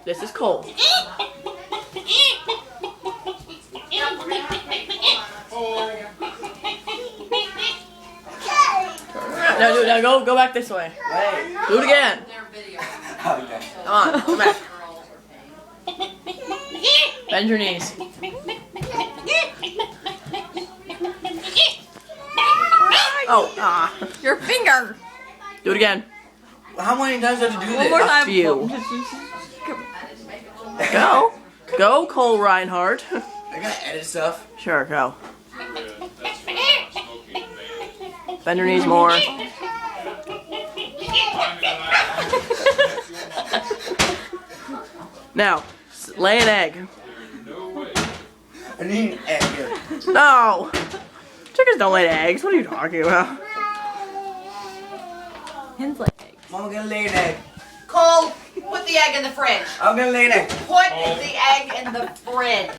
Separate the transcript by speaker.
Speaker 1: This is Cole. No, go back this way.
Speaker 2: Wait.
Speaker 1: Do it again.
Speaker 2: Okay.
Speaker 1: Come on, come back. Bend your knees. Oh,
Speaker 3: Your finger.
Speaker 1: do it again.
Speaker 2: How many times do I have to do
Speaker 3: One
Speaker 2: this?
Speaker 3: more
Speaker 1: A
Speaker 3: time.
Speaker 1: few. Go. Go, Cole Reinhardt.
Speaker 2: I gotta edit stuff.
Speaker 1: Sure, go. Bend your knees more. Now, lay an egg.
Speaker 2: I need an egg here.
Speaker 1: No! Chickens don't lay eggs. What are you talking about?
Speaker 3: Hens like eggs.
Speaker 2: Mama gonna lay an egg.
Speaker 4: Cole, put the egg in the fridge.
Speaker 2: I'm gonna lay an egg.
Speaker 4: Put the egg in the fridge.